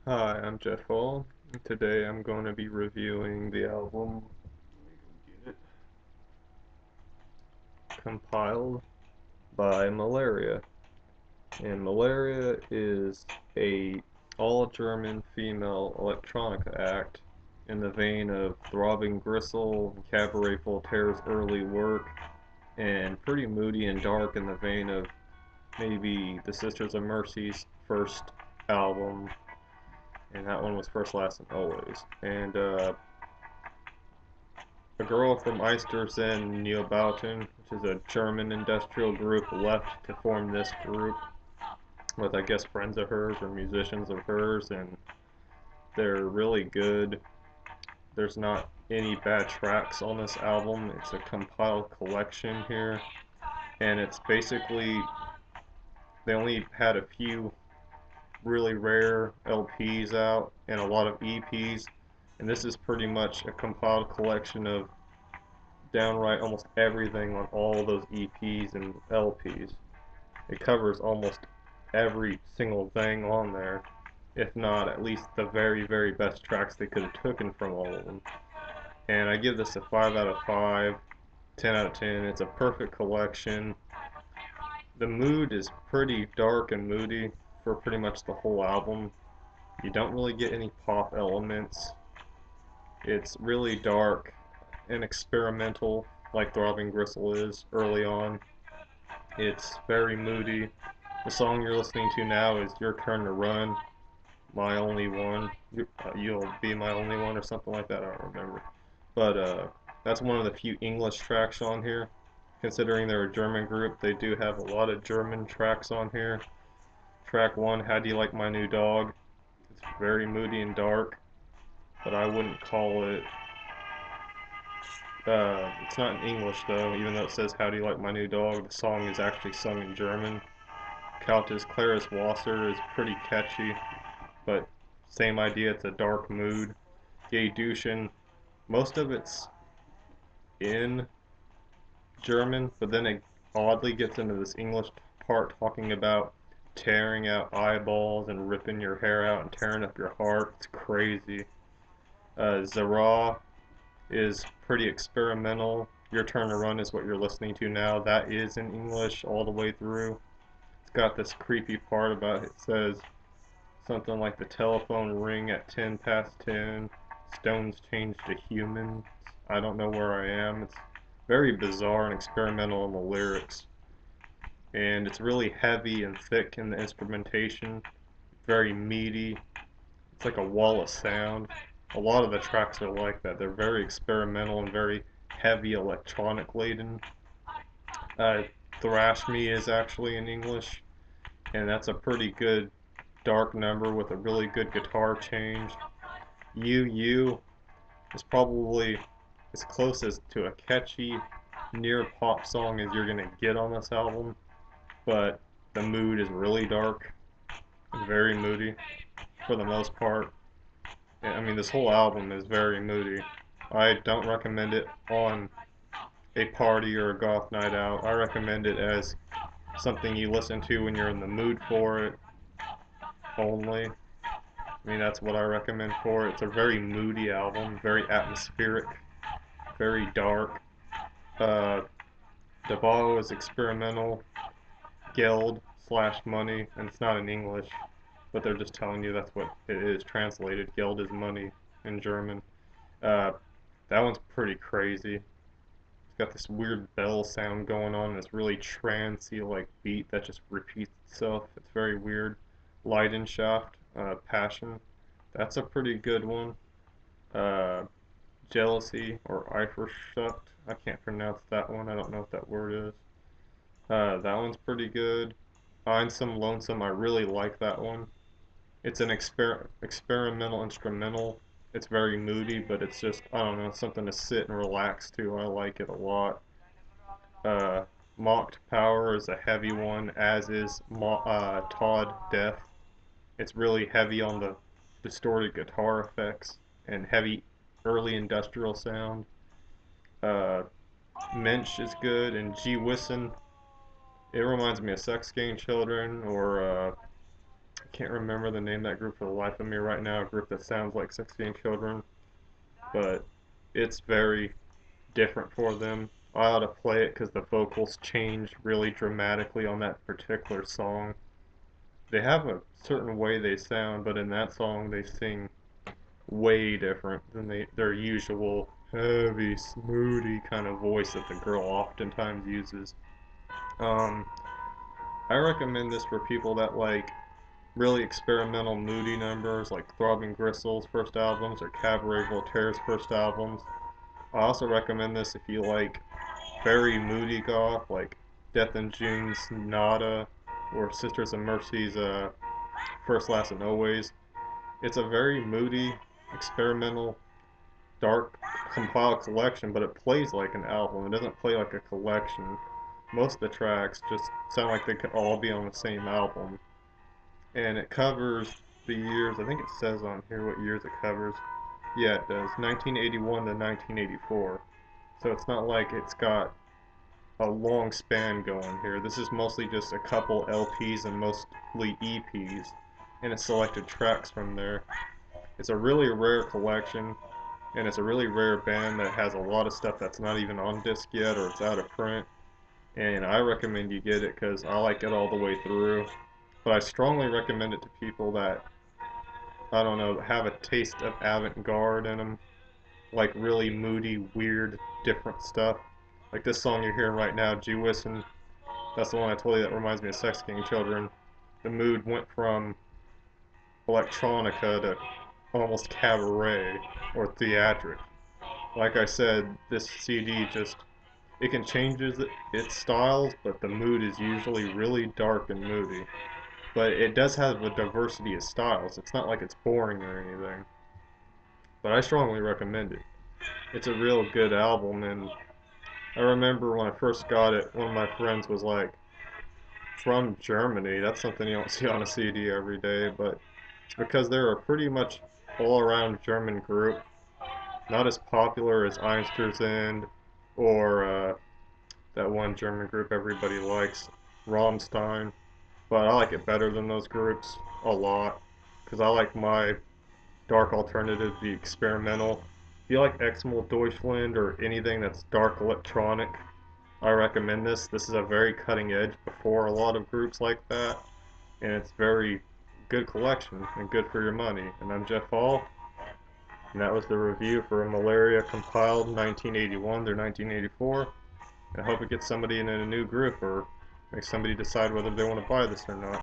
Hi, I'm Jeff Hall. Today I'm going to be reviewing the album Get It, compiled by Malaria. And Malaria is a all-German female electronica act in the vein of Throbbing Gristle, Cabaret Voltaire's early work, and pretty moody and dark in the vein of maybe the Sisters of Mercy's first album, and that one was First, Last, and Always. And a girl from Eistersund Neubauten, which is a German industrial group, left to form this group with, I guess, friends of hers or musicians of hers, and they're really good. There's not any bad tracks on this album. It's a compiled collection here, and it's basically, they only had a few really rare LPs out and a lot of EPs, and this is pretty much a compiled collection of downright almost everything on all those EPs and LPs. It covers almost every single thing on there, if not at least the very, very best tracks they could have taken from all of them. And I give this a 5 out of 5, 10 out of 10. It's a perfect collection. The mood is pretty dark and moody for pretty much the whole album. You don't really get any pop elements. It's really dark and experimental, like Throbbing Gristle is early on. It's very moody. The song you're listening to now is Your Turn to Run, My Only One. You'll Be My Only One, or something like that, I don't remember. But that's one of the few English tracks on here. Considering they're a German group, they do have a lot of German tracks on here. Track 1, How Do You Like My New Dog? It's very moody and dark, but I wouldn't call it. It's not in English though, even though it says How Do You Like My New Dog? The song is actually sung in German. Kaltes Klares Wasser is pretty catchy, but same idea, it's a dark mood. Gay Duschen, most of it's in German, but then it oddly gets into this English part talking about tearing out eyeballs and ripping your hair out and tearing up your heart. It's crazy. Zara is pretty experimental. Your Turn to Run is what you're listening to now. That is in English all the way through. It's got this creepy part about it says something like the telephone ring at 10 past 10. Stones change to humans. I don't know where I am. It's very bizarre and experimental in the lyrics. And it's really heavy and thick in the instrumentation. Very meaty. It's like a wall of sound. A lot of the tracks are like that. They're very experimental and very heavy electronic laden. Uh, Thrash Me is actually in English, and that's a pretty good dark number with a really good guitar change. You is probably as close as to a catchy near pop song as you're gonna get on this album, but the mood is really dark and very moody for the most part. I mean, this whole album is very moody. I don't recommend it on a party or a goth night out. I recommend it as something you listen to when you're in the mood for it only. I mean, that's what I recommend for it. It's a very moody album, very atmospheric, very dark. Uh, Dabo is experimental. Geld slash money, and it's not in English, but they're just telling you that's what it is translated. Geld is money in German. Uh, that one's pretty crazy. It's got this weird bell sound going on, this really trancey like beat that just repeats itself. It's very weird. Leidenschaft, passion. That's a pretty good one. Uh, Jealousy or Eifersucht. I can't pronounce that one. I don't know what that word is. That one's pretty good. Einsam Lonesome. I really like that one. It's an experimental instrumental. It's very moody, but it's just, I don't know, something to sit and relax to. I like it a lot. Uh, Mocked Power is a heavy one, as is Todd Death. It's really heavy on the distorted guitar effects and heavy early industrial sound. Uh, Mensch is good, and G. Wisson, it reminds me of Sex Gang Children or can't remember the name of that group for the life of me right now, a group that sounds like 16 Children, but it's very different for them. I ought to play it because the vocals change really dramatically on that particular song. They have a certain way they sound, but in that song they sing way different than their usual heavy, moody kind of voice that the girl oftentimes uses. Um, I recommend this for people that like really experimental, moody numbers like Throbbing Gristle's first albums or Cabaret Voltaire's first albums. I also recommend this if you like very moody goth, like Death in June's Nada or Sisters of Mercy's First, Last, and Always. It's a very moody, experimental, dark, compiled collection, but it plays like an album. It doesn't play like a collection. Most of the tracks just sound like they could all be on the same album. And it covers the years, I think it says on here what years it covers. Yeah, it does. 1981 to 1984. So it's not like it's got a long span going here. This is mostly just a couple LPs and mostly EPs, and it's selected tracks from there. It's a really rare collection, and it's a really rare band that has a lot of stuff that's not even on disc yet or it's out of print. And I recommend you get it because I like it all the way through. But I strongly recommend it to people that, I don't know, have a taste of avant-garde in them, like really moody, weird, different stuff. Like this song you're hearing right now, G Wisson, that's the one I told you that reminds me of Sex King Children. The mood went from electronica to almost cabaret or theatric. Like I said, this CD just, it can change its styles, but the mood is usually really dark and moody. But it does have a diversity of styles. It's not like it's boring or anything. But I strongly recommend it. It's a real good album, and I remember when I first got it, one of my friends was like, from Germany, that's something you don't see on a CD every day, but it's because they're a pretty much all-around German group. Not as popular as Einstürzend or that one German group everybody likes, Rammstein, but I like it better than those groups a lot because I like my dark alternative, the experimental. If you like Exmal Deutschland or anything that's dark electronic, I recommend this. This is a very cutting edge before a lot of groups like that, and it's very good collection and good for your money. And I'm Jeff Hall, and that was the review for Malaria compiled 1981 through 1984. I hope it gets somebody in a new group or makes somebody decide whether they want to buy this or not.